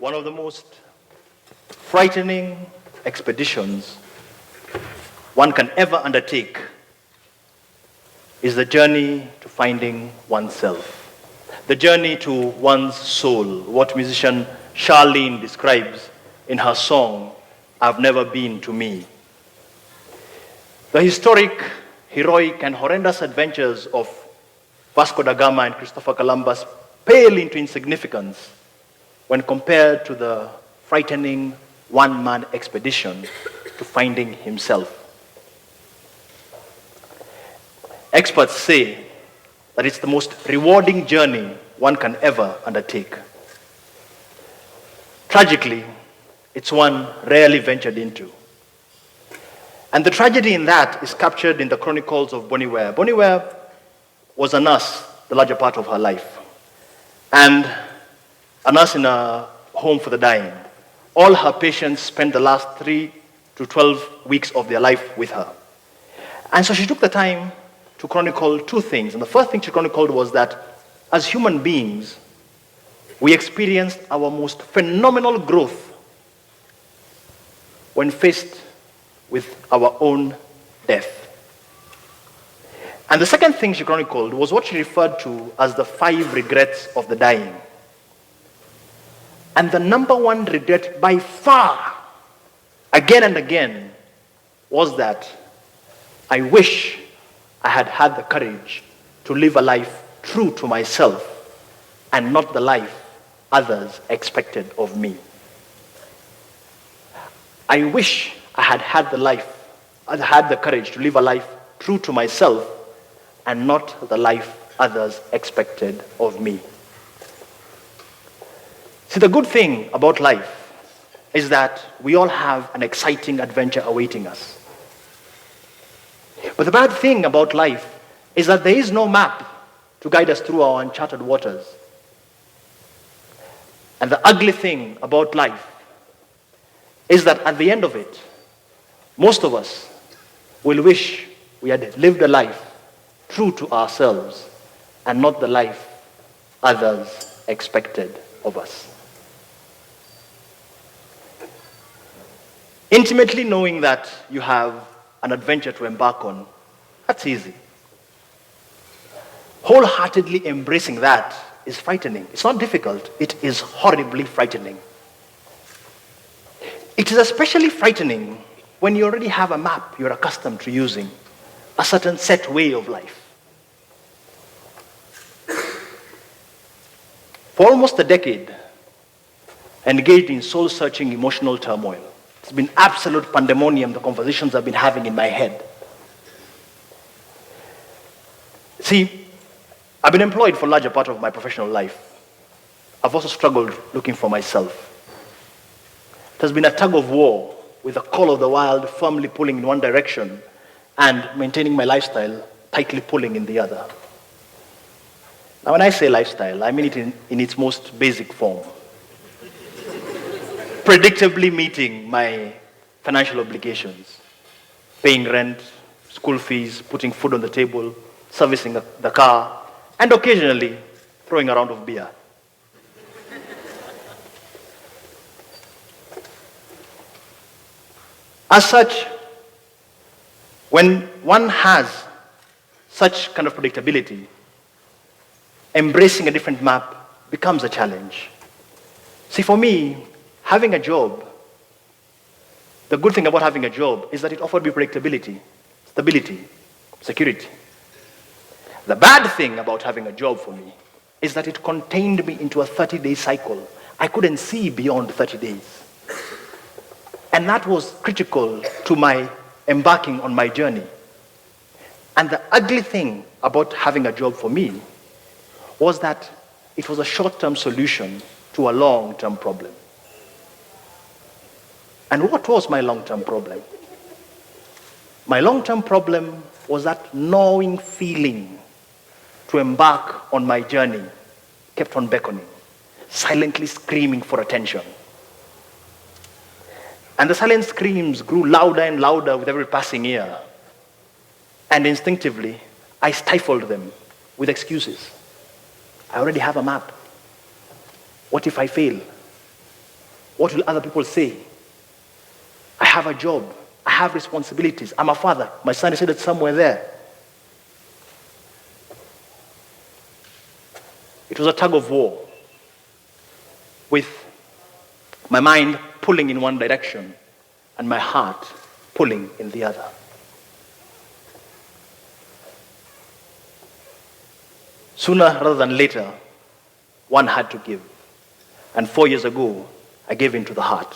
one of the most frightening expeditions one can ever undertake is the journey to finding oneself. The journey to one's soul, what musician Charlene describes in her song, I've Never Been to Me. The historic, heroic, and horrendous adventures of Vasco da Gama and Christopher Columbus pale into insignificance when compared to the frightening one-man expedition to finding himself. Experts say that it's the most rewarding journey one can ever undertake. Tragically, it's one rarely ventured into. And the tragedy in that is captured in the chronicles of Bonnie Ware. Bonnie Ware was a nurse the larger part of her life, and a nurse in a home for the dying. All her patients spent the last 3 to 12 weeks of their life with her. And so she took the time to chronicle two things. And the first thing she chronicled was that as human beings, we experienced our most phenomenal growth when faced with our own death. And the second thing she chronicled was what she referred to as the 5 regrets of the dying. And the number one regret by far, again and again, was that I wish I had had the courage to live a life true to myself and not the life others expected of me. I wish I had had the courage to live a life true to myself and not the life others expected of me. See, the good thing about life is that we all have an exciting adventure awaiting us. But the bad thing about life is that there is no map to guide us through our uncharted waters. And the ugly thing about life is that at the end of it, most of us will wish we had lived a life true to ourselves and not the life others expected of us. Intimately knowing that you have an adventure to embark on, that's easy. Wholeheartedly embracing that is frightening. It's not difficult, it is horribly frightening. It is especially frightening when you already have a map you're accustomed to using, a certain set way of life. For almost a decade, engaged in soul-searching emotional turmoil. It's been absolute pandemonium, the conversations I've been having in my head. See, I've been employed for a larger part of my professional life. I've also struggled looking for myself. It has been a tug of war with the call of the wild firmly pulling in one direction and maintaining my lifestyle tightly pulling in the other. Now, when I say lifestyle, I mean it in its most basic form. Predictably meeting my financial obligations, paying rent, school fees, putting food on the table, servicing the car, and occasionally throwing a round of beer. As such, when one has such kind of predictability, embracing a different map becomes a challenge. See, for me, having a job, the good thing about having a job is that it offered me predictability, stability, security. The bad thing about having a job for me is that it contained me into a 30-day cycle. I couldn't see beyond 30 days. And that was critical to my embarking on my journey. And the ugly thing about having a job for me was that it was a short-term solution to a long-term problem. And what was my long-term problem? My long-term problem was that gnawing feeling to embark on my journey kept on beckoning, silently screaming for attention. And the silent screams grew louder and louder with every passing year. And instinctively, I stifled them with excuses. I already have a map. What if I fail? What will other people say? I have a job. I have responsibilities. I'm a father. My son is headed somewhere there. It was a tug of war with my mind pulling in one direction and my heart pulling in the other. Sooner rather than later, one had to give. And 4 years ago, I gave in to the heart.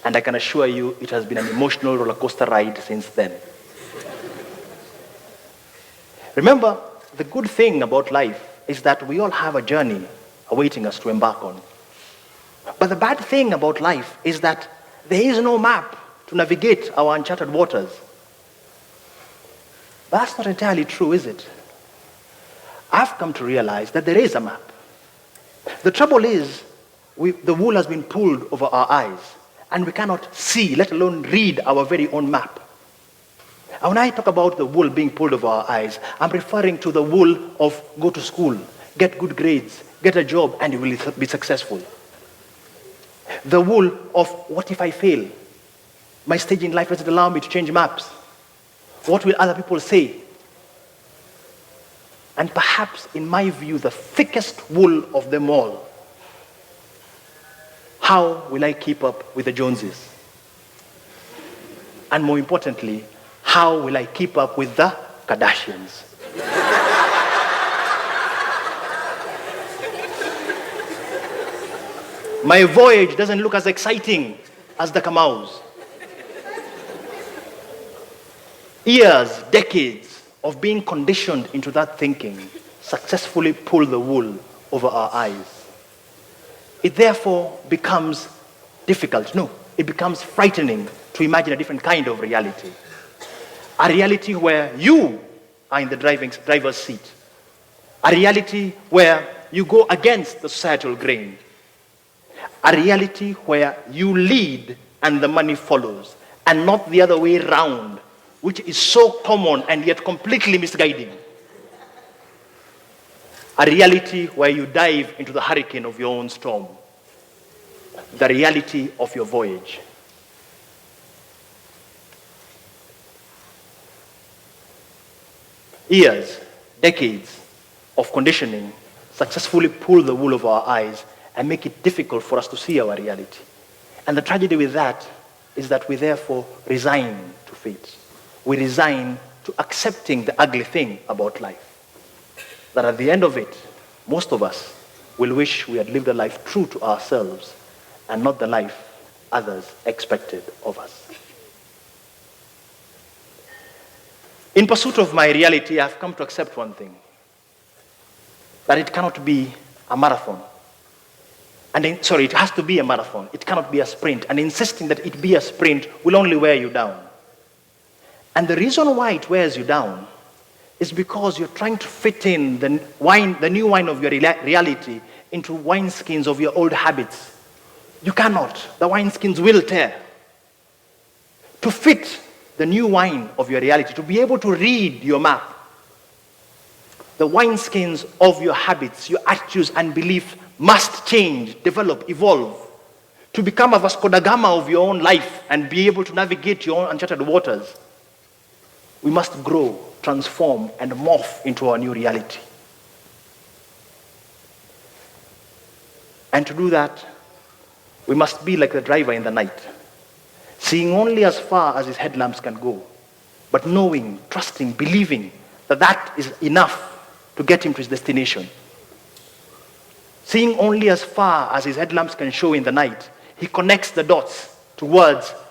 And I can assure you, it has been an emotional roller coaster ride since then. Remember, the good thing about life is that we all have a journey awaiting us to embark on. But the bad thing about life is that there is no map to navigate our uncharted waters. But that's not entirely true, is it? I've come to realize that there is a map. The trouble is, the wool has been pulled over our eyes, and we cannot see, let alone read our very own map. And when I talk about the wool being pulled over our eyes, I'm referring to the wool of go to school, get good grades, get a job, and you will be successful. The wool of what if I fail? My stage in life doesn't allow me to change maps. What will other people say? And perhaps, in my view, the thickest wool of them all. How will I keep up with the Joneses? And more importantly, how will I keep up with the Kardashians? My voyage doesn't look as exciting as the Kamau's. Years, decades of being conditioned into that thinking successfully pull the wool over our eyes. It therefore becomes difficult. No, it becomes frightening to imagine a different kind of reality. A reality where you are in the driver's seat. A reality where you go against the societal grain. A reality where you lead and the money follows, and not the other way around, which is so common and yet completely misguiding. A reality where you dive into the hurricane of your own storm. The reality of your voyage. Years, decades of conditioning successfully pull the wool over our eyes and make it difficult for us to see our reality. And the tragedy with that is that we therefore resign to fate. We resign to accepting the ugly thing about life. That at the end of it, most of us will wish we had lived a life true to ourselves and not the life others expected of us. In pursuit of my reality, I've come to accept one thing. That it cannot be a marathon. It has to be a marathon. It cannot be a sprint. And insisting that it be a sprint will only wear you down. And the reason why it wears you down is because you're trying to fit in the new wine of your reality into wineskins of your old habits. You cannot. The wineskins will tear. To fit the new wine of your reality, to be able to read your map, the wineskins of your habits, your attitudes and beliefs must change, develop, evolve, to become a Vasco da Gama of your own life and be able to navigate your own uncharted waters. We must grow, transform, and morph into our new reality. And to do that, we must be like the driver in the night, seeing only as far as his headlamps can go, but knowing, trusting, believing that that is enough to get him to his destination. Seeing only as far as his headlamps can show in the night, he connects the dots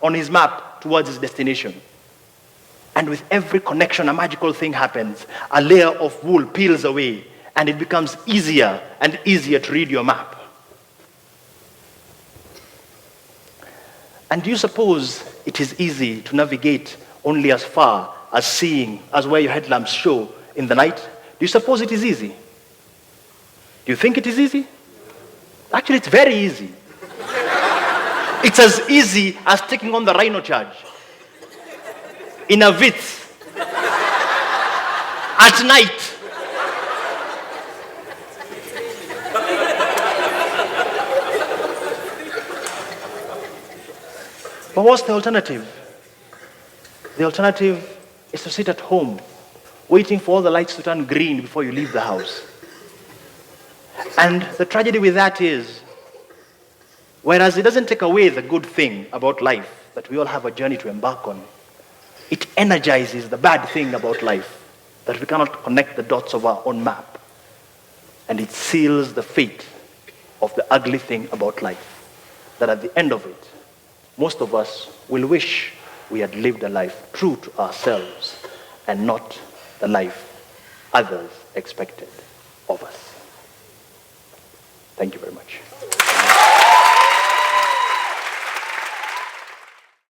on his map towards his destination. And with every connection, a magical thing happens. A layer of wool peels away, and it becomes easier and easier to read your map. And do you suppose it is easy to navigate only as far as seeing as where your headlamps show in the night? Do you suppose it is easy? Do you think it is easy? Actually, it's very easy. It's as easy as taking on the Rhino charge in a Vitz at night. But what's the alternative? The alternative is to sit at home, waiting for all the lights to turn green before you leave the house. And the tragedy with that is, whereas it doesn't take away the good thing about life, that we all have a journey to embark on, it energizes the bad thing about life, that we cannot connect the dots of our own map. And it seals the fate of the ugly thing about life, that at the end of it, most of us will wish we had lived a life true to ourselves and not the life others expected of us. Thank you very much.